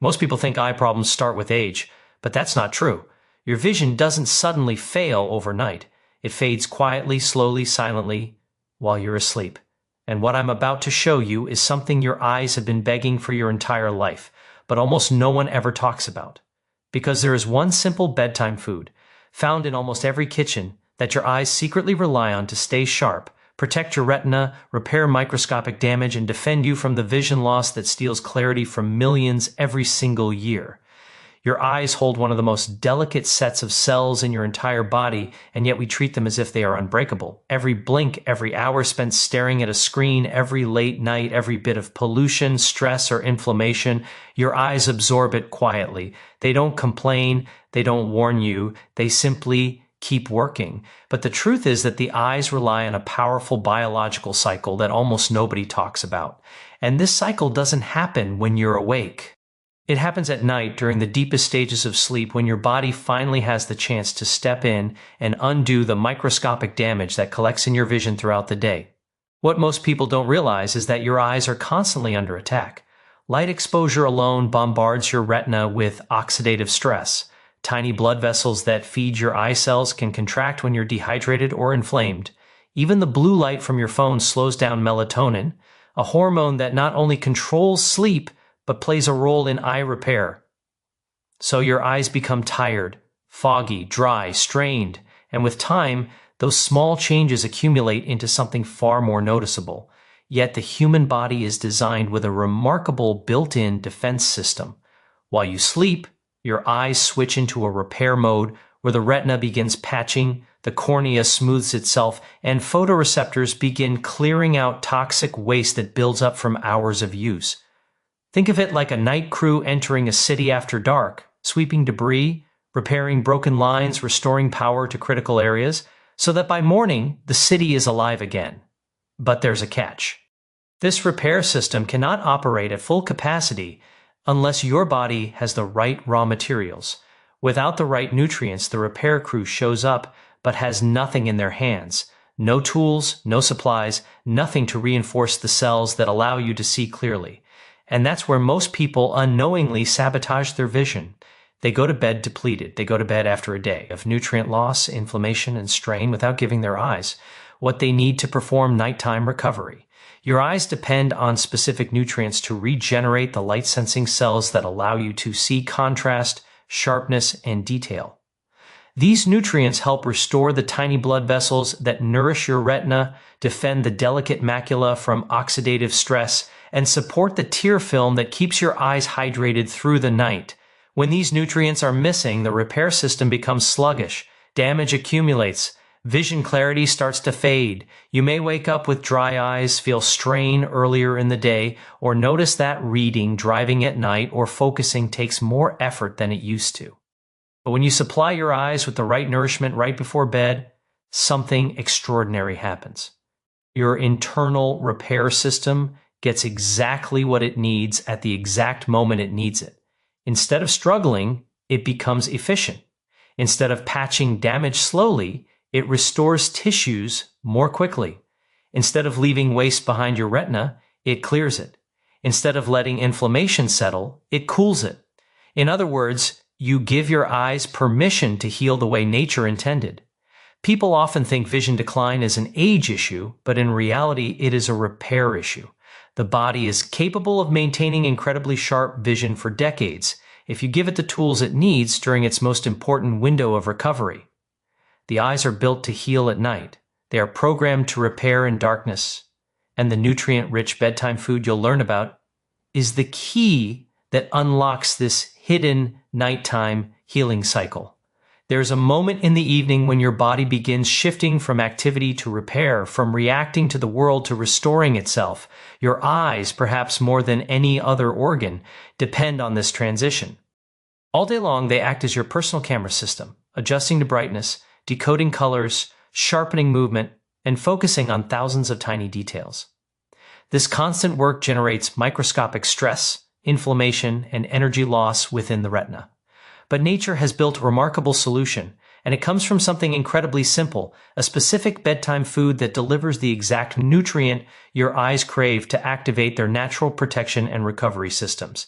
Most people think eye problems start with age, but that's not true. Your vision doesn't suddenly fail overnight. It fades quietly, slowly, silently while you're asleep. And what I'm about to show you is something your eyes have been begging for your entire life, but almost no one ever talks about. Because there is one simple bedtime food, found in almost every kitchen, that your eyes secretly rely on to stay sharp, protect your retina, repair microscopic damage, and defend you from the vision loss that steals clarity from millions every single year. Your eyes hold one of the most delicate sets of cells in your entire body, and yet we treat them as if they are unbreakable. Every blink, every hour spent staring at a screen, every late night, every bit of pollution, stress, or inflammation, your eyes absorb it quietly. They don't complain, they don't warn you, they simply keep working. But the truth is that the eyes rely on a powerful biological cycle that almost nobody talks about. And this cycle doesn't happen when you're awake. It happens at night during the deepest stages of sleep when your body finally has the chance to step in and undo the microscopic damage that collects in your vision throughout the day. What most people don't realize is that your eyes are constantly under attack. Light exposure alone bombards your retina with oxidative stress. Tiny blood vessels that feed your eye cells can contract when you're dehydrated or inflamed. Even the blue light from your phone slows down melatonin, a hormone that not only controls sleep, but plays a role in eye repair. So your eyes become tired, foggy, dry, strained, and with time, those small changes accumulate into something far more noticeable. Yet the human body is designed with a remarkable built-in defense system. While you sleep, your eyes switch into a repair mode where the retina begins patching, the cornea smooths itself, and photoreceptors begin clearing out toxic waste that builds up from hours of use. Think of it like a night crew entering a city after dark, sweeping debris, repairing broken lines, restoring power to critical areas, so that by morning, the city is alive again. But there's a catch. This repair system cannot operate at full capacity unless your body has the right raw materials. Without the right nutrients, the repair crew shows up but has nothing in their hands. No tools, no supplies, nothing to reinforce the cells that allow you to see clearly. And that's where most people unknowingly sabotage their vision. They go to bed depleted. They go to bed after a day of nutrient loss, inflammation, and strain without giving their eyes what they need to perform nighttime recovery. Your eyes depend on specific nutrients to regenerate the light-sensing cells that allow you to see contrast, sharpness, and detail. These nutrients help restore the tiny blood vessels that nourish your retina, defend the delicate macula from oxidative stress, and support the tear film that keeps your eyes hydrated through the night. When these nutrients are missing, the repair system becomes sluggish, damage accumulates, vision clarity starts to fade. You may wake up with dry eyes, feel strain earlier in the day, or notice that reading, driving at night, or focusing takes more effort than it used to. But when you supply your eyes with the right nourishment right before bed, something extraordinary happens. Your internal repair system gets exactly what it needs at the exact moment it needs it. Instead of struggling, it becomes efficient. Instead of patching damage slowly, it restores tissues more quickly. Instead of leaving waste behind your retina, it clears it. Instead of letting inflammation settle, it cools it. In other words, you give your eyes permission to heal the way nature intended. People often think vision decline is an age issue, but in reality, it is a repair issue. The body is capable of maintaining incredibly sharp vision for decades if you give it the tools it needs during its most important window of recovery. The eyes are built to heal at night. They are programmed to repair in darkness. And the nutrient-rich bedtime food you'll learn about is the key that unlocks this hidden nighttime healing cycle. There's a moment in the evening when your body begins shifting from activity to repair, from reacting to the world to restoring itself. Your eyes, perhaps more than any other organ, depend on this transition. All day long, they act as your personal camera system, adjusting to brightness, decoding colors, sharpening movement, and focusing on thousands of tiny details. This constant work generates microscopic stress, inflammation, and energy loss within the retina. But nature has built a remarkable solution, and it comes from something incredibly simple, a specific bedtime food that delivers the exact nutrient your eyes crave to activate their natural protection and recovery systems.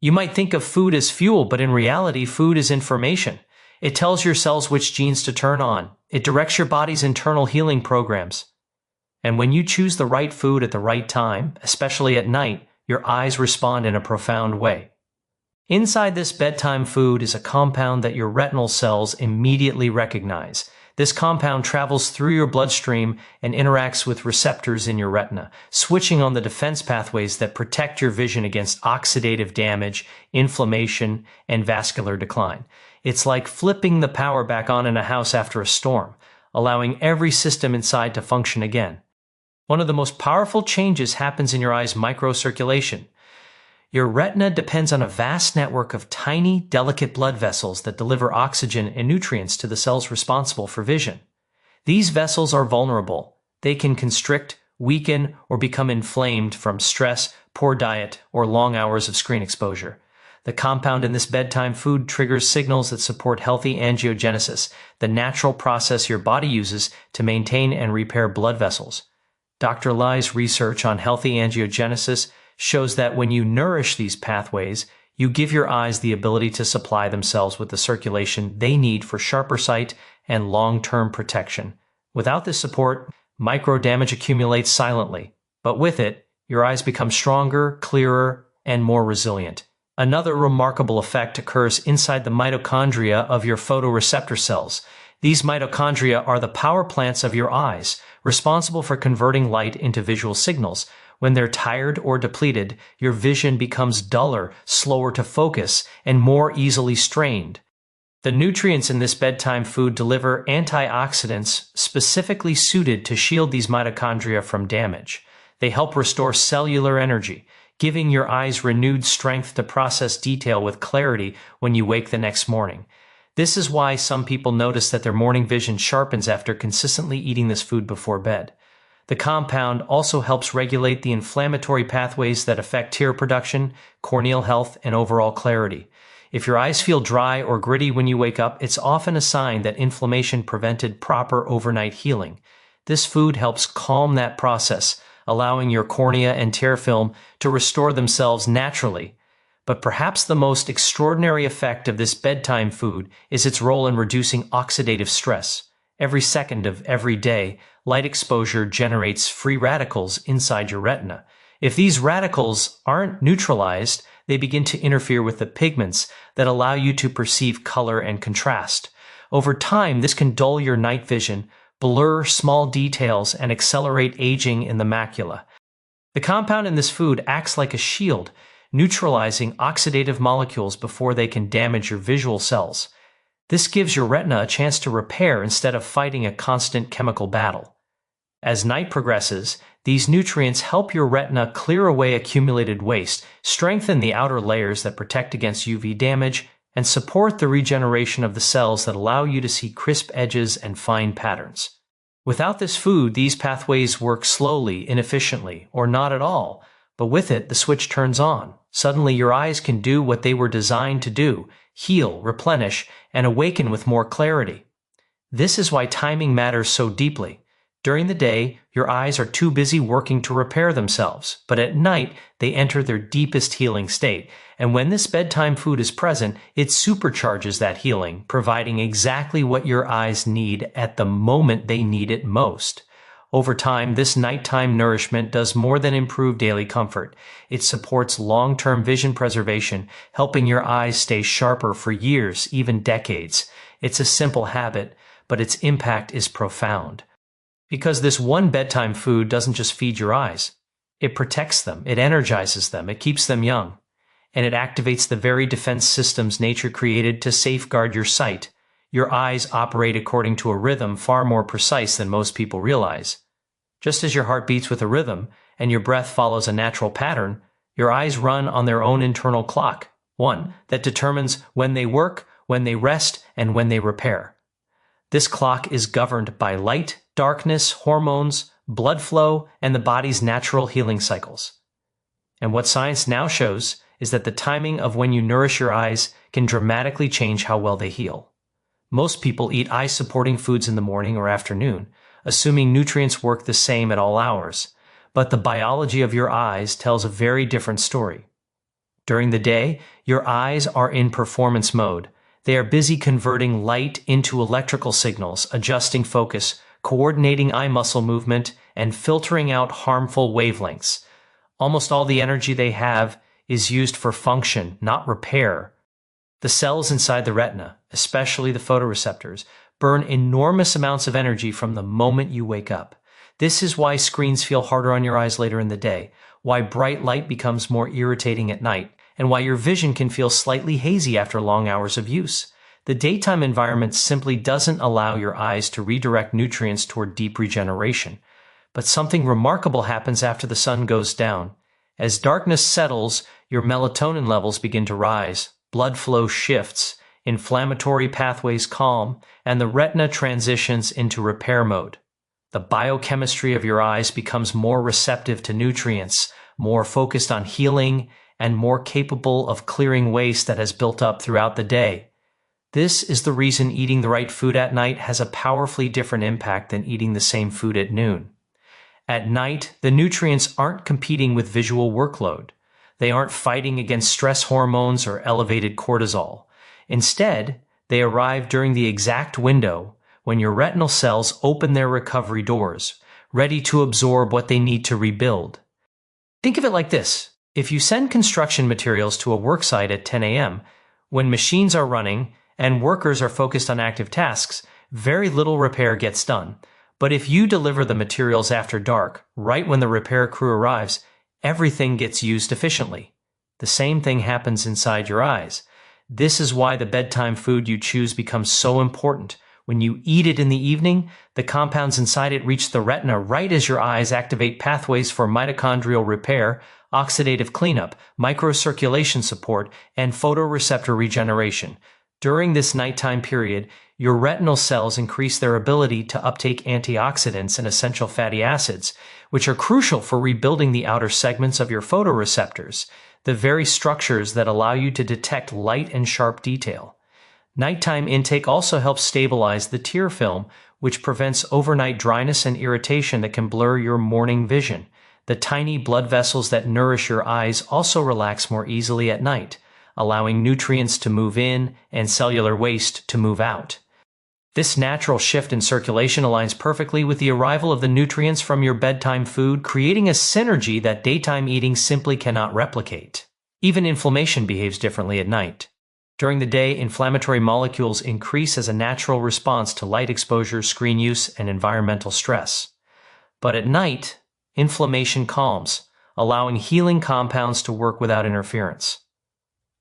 You might think of food as fuel, but in reality, food is information. It tells your cells which genes to turn on. It directs your body's internal healing programs. And when you choose the right food at the right time, especially at night, your eyes respond in a profound way. Inside this bedtime food is a compound that your retinal cells immediately recognize. This compound travels through your bloodstream and interacts with receptors in your retina, switching on the defense pathways that protect your vision against oxidative damage, inflammation, and vascular decline. It's like flipping the power back on in a house after a storm, allowing every system inside to function again. One of the most powerful changes happens in your eye's microcirculation. Your retina depends on a vast network of tiny, delicate blood vessels that deliver oxygen and nutrients to the cells responsible for vision. These vessels are vulnerable. They can constrict, weaken, or become inflamed from stress, poor diet, or long hours of screen exposure. The compound in this bedtime food triggers signals that support healthy angiogenesis, the natural process your body uses to maintain and repair blood vessels. Dr. Lai's research on healthy angiogenesis shows that when you nourish these pathways, you give your eyes the ability to supply themselves with the circulation they need for sharper sight and long-term protection. Without this support, micro-damage accumulates silently, but with it, your eyes become stronger, clearer, and more resilient. Another remarkable effect occurs inside the mitochondria of your photoreceptor cells. These mitochondria are the power plants of your eyes, responsible for converting light into visual signals. When they're tired or depleted, your vision becomes duller, slower to focus, and more easily strained. The nutrients in this bedtime food deliver antioxidants specifically suited to shield these mitochondria from damage. They help restore cellular energy, giving your eyes renewed strength to process detail with clarity when you wake the next morning. This is why some people notice that their morning vision sharpens after consistently eating this food before bed. The compound also helps regulate the inflammatory pathways that affect tear production, corneal health, and overall clarity. If your eyes feel dry or gritty when you wake up, it's often a sign that inflammation prevented proper overnight healing. This food helps calm that process, allowing your cornea and tear film to restore themselves naturally. But perhaps the most extraordinary effect of this bedtime food is its role in reducing oxidative stress. Every second of every day, light exposure generates free radicals inside your retina. If these radicals aren't neutralized, they begin to interfere with the pigments that allow you to perceive color and contrast. Over time, this can dull your night vision, blur small details, and accelerate aging in the macula. The compound in this food acts like a shield, neutralizing oxidative molecules before they can damage your visual cells. This gives your retina a chance to repair instead of fighting a constant chemical battle. As night progresses, these nutrients help your retina clear away accumulated waste, strengthen the outer layers that protect against UV damage, and support the regeneration of the cells that allow you to see crisp edges and fine patterns. Without this food, these pathways work slowly, inefficiently, or not at all, but with it, the switch turns on. Suddenly, your eyes can do what they were designed to do: heal, replenish, and awaken with more clarity. This is why timing matters so deeply. During the day, your eyes are too busy working to repair themselves, but at night, they enter their deepest healing state. And when this bedtime food is present, it supercharges that healing, providing exactly what your eyes need at the moment they need it most. Over time, this nighttime nourishment does more than improve daily comfort. It supports long-term vision preservation, helping your eyes stay sharper for years, even decades. It's a simple habit, but its impact is profound. Because this one bedtime food doesn't just feed your eyes. It protects them, it energizes them, it keeps them young, and it activates the very defense systems nature created to safeguard your sight. Your eyes operate according to a rhythm far more precise than most people realize. Just as your heart beats with a rhythm and your breath follows a natural pattern, your eyes run on their own internal clock, one that determines when they work, when they rest, and when they repair. This clock is governed by light, darkness, hormones, blood flow, and the body's natural healing cycles. And what science now shows is that the timing of when you nourish your eyes can dramatically change how well they heal. Most people eat eye-supporting foods in the morning or afternoon, assuming nutrients work the same at all hours. But the biology of your eyes tells a very different story. During the day, your eyes are in performance mode. They are busy converting light into electrical signals, adjusting focus, coordinating eye muscle movement, and filtering out harmful wavelengths. Almost all the energy they have is used for function, not repair. The cells inside the retina, especially the photoreceptors, burn enormous amounts of energy from the moment you wake up. This is why screens feel harder on your eyes later in the day, why bright light becomes more irritating at night, and why your vision can feel slightly hazy after long hours of use. The daytime environment simply doesn't allow your eyes to redirect nutrients toward deep regeneration. But something remarkable happens after the sun goes down. As darkness settles, your melatonin levels begin to rise, blood flow shifts, inflammatory pathways calm, and the retina transitions into repair mode. The biochemistry of your eyes becomes more receptive to nutrients, more focused on healing, and more capable of clearing waste that has built up throughout the day. This is the reason eating the right food at night has a powerfully different impact than eating the same food at noon. At night, the nutrients aren't competing with visual workload. They aren't fighting against stress hormones or elevated cortisol. Instead, they arrive during the exact window when your retinal cells open their recovery doors, ready to absorb what they need to rebuild. Think of it like this. If you send construction materials to a work site at 10 a.m., when machines are running and workers are focused on active tasks, very little repair gets done. But if you deliver the materials after dark, right when the repair crew arrives, everything gets used efficiently. The same thing happens inside your eyes. This is why the bedtime food you choose becomes so important. When you eat it in the evening, the compounds inside it reach the retina right as your eyes activate pathways for mitochondrial repair, oxidative cleanup, microcirculation support, and photoreceptor regeneration. During this nighttime period, your retinal cells increase their ability to uptake antioxidants and essential fatty acids, which are crucial for rebuilding the outer segments of your photoreceptors, the very structures that allow you to detect light and sharp detail. Nighttime intake also helps stabilize the tear film, which prevents overnight dryness and irritation that can blur your morning vision. The tiny blood vessels that nourish your eyes also relax more easily at night, allowing nutrients to move in and cellular waste to move out. This natural shift in circulation aligns perfectly with the arrival of the nutrients from your bedtime food, creating a synergy that daytime eating simply cannot replicate. Even inflammation behaves differently at night. During the day, inflammatory molecules increase as a natural response to light exposure, screen use, and environmental stress. But at night, inflammation calms, allowing healing compounds to work without interference.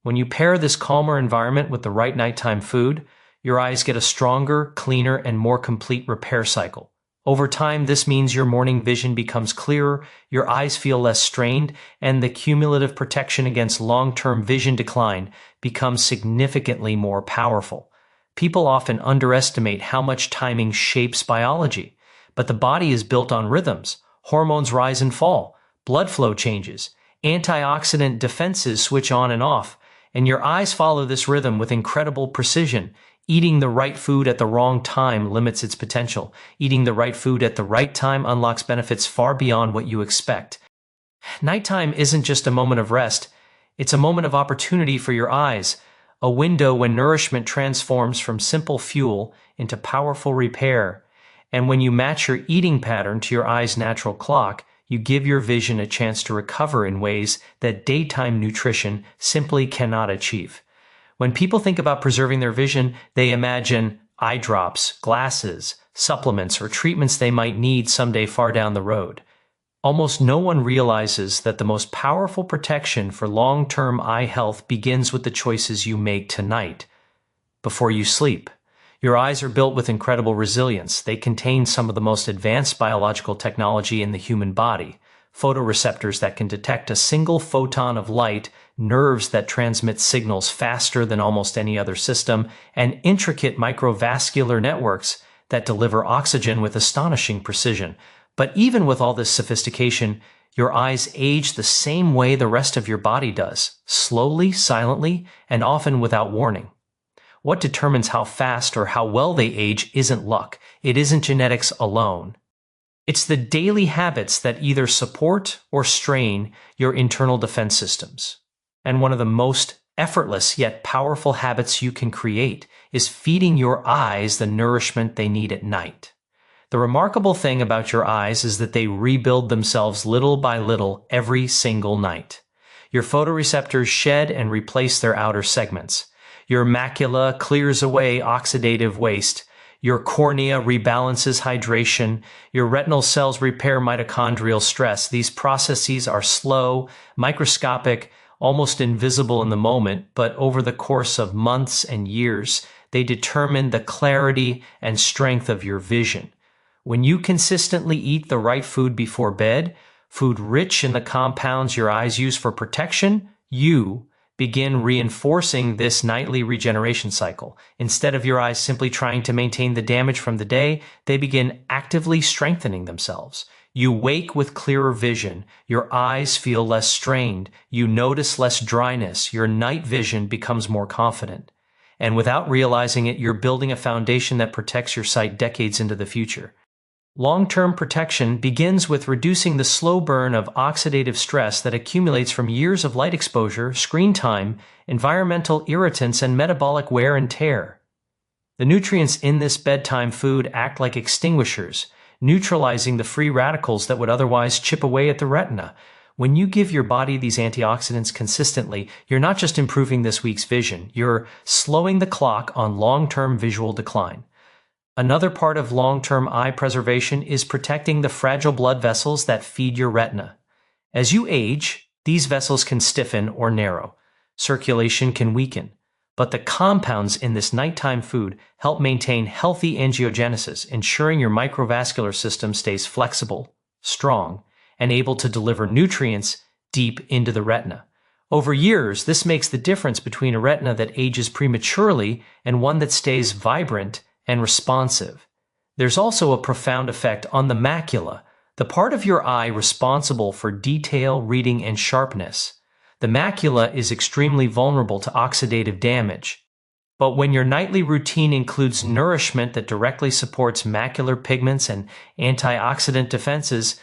When you pair this calmer environment with the right nighttime food, your eyes get a stronger, cleaner, and more complete repair cycle. Over time, this means your morning vision becomes clearer, your eyes feel less strained, and the cumulative protection against long-term vision decline becomes significantly more powerful. People often underestimate how much timing shapes biology, but the body is built on rhythms. Hormones rise and fall, blood flow changes, antioxidant defenses switch on and off, and your eyes follow this rhythm with incredible precision. Eating the right food at the wrong time limits its potential. Eating the right food at the right time unlocks benefits far beyond what you expect. Nighttime isn't just a moment of rest. It's a moment of opportunity for your eyes, a window when nourishment transforms from simple fuel into powerful repair. And when you match your eating pattern to your eye's natural clock, you give your vision a chance to recover in ways that daytime nutrition simply cannot achieve. When people think about preserving their vision, they imagine eye drops, glasses, supplements, or treatments they might need someday far down the road. Almost no one realizes that the most powerful protection for long-term eye health begins with the choices you make tonight, before you sleep. Your eyes are built with incredible resilience. They contain some of the most advanced biological technology in the human body, photoreceptors that can detect a single photon of light, nerves that transmit signals faster than almost any other system, and intricate microvascular networks that deliver oxygen with astonishing precision. But even with all this sophistication, your eyes age the same way the rest of your body does, slowly, silently, and often without warning. What determines how fast or how well they age isn't luck. It isn't genetics alone. It's the daily habits that either support or strain your internal defense systems. And one of the most effortless yet powerful habits you can create is feeding your eyes the nourishment they need at night. The remarkable thing about your eyes is that they rebuild themselves little by little every single night. Your photoreceptors shed and replace their outer segments. Your macula clears away oxidative waste. Your cornea rebalances hydration. Your retinal cells repair mitochondrial stress. These processes are slow, microscopic, almost invisible in the moment, but over the course of months and years, they determine the clarity and strength of your vision. When you consistently eat the right food before bed, food rich in the compounds your eyes use for protection, you begin reinforcing this nightly regeneration cycle. Instead of your eyes simply trying to maintain the damage from the day, they begin actively strengthening themselves. You wake with clearer vision, your eyes feel less strained, you notice less dryness, your night vision becomes more confident. And without realizing it, you're building a foundation that protects your sight decades into the future. Long-term protection begins with reducing the slow burn of oxidative stress that accumulates from years of light exposure, screen time, environmental irritants, and metabolic wear and tear. The nutrients in this bedtime food act like extinguishers, neutralizing the free radicals that would otherwise chip away at the retina. When you give your body these antioxidants consistently, you're not just improving this week's vision, you're slowing the clock on long-term visual decline. Another part of long-term eye preservation is protecting the fragile blood vessels that feed your retina. As you age, these vessels can stiffen or narrow. Circulation can weaken. But the compounds in this nighttime food help maintain healthy angiogenesis, ensuring your microvascular system stays flexible, strong, and able to deliver nutrients deep into the retina. Over years, this makes the difference between a retina that ages prematurely and one that stays vibrant and responsive. There's also a profound effect on the macula, the part of your eye responsible for detail, reading, and sharpness. The macula is extremely vulnerable to oxidative damage. But when your nightly routine includes nourishment that directly supports macular pigments and antioxidant defenses,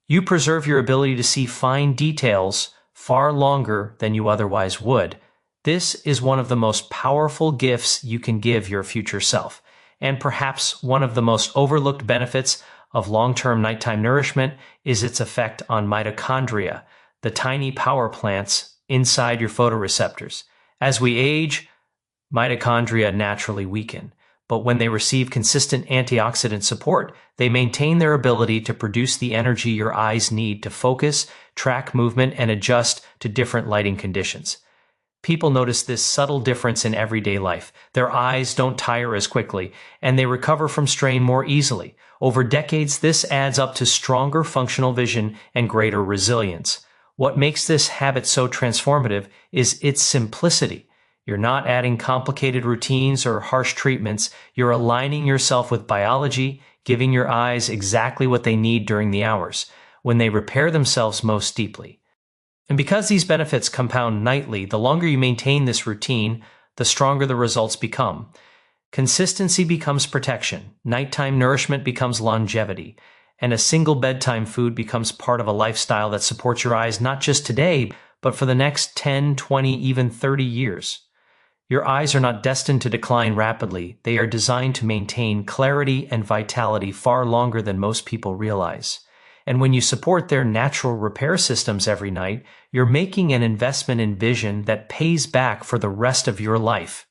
you preserve your ability to see fine details far longer than you otherwise would. This is one of the most powerful gifts you can give your future self, and perhaps one of the most overlooked benefits of long-term nighttime nourishment is its effect on mitochondria, the tiny power plants inside your photoreceptors. As we age, mitochondria naturally weaken, but when they receive consistent antioxidant support, they maintain their ability to produce the energy your eyes need to focus, track movement, and adjust to different lighting conditions. People notice this subtle difference in everyday life. Their eyes don't tire as quickly, and they recover from strain more easily. Over decades, this adds up to stronger functional vision and greater resilience. What makes this habit so transformative is its simplicity. You're not adding complicated routines or harsh treatments. You're aligning yourself with biology, giving your eyes exactly what they need during the hours when they repair themselves most deeply. And because these benefits compound nightly, the longer you maintain this routine, the stronger the results become. Consistency becomes protection, nighttime nourishment becomes longevity, and a single bedtime food becomes part of a lifestyle that supports your eyes not just today, but for the next 10, 20, even 30 years. Your eyes are not destined to decline rapidly. They are designed to maintain clarity and vitality far longer than most people realize. And when you support their natural repair systems every night, you're making an investment in vision that pays back for the rest of your life.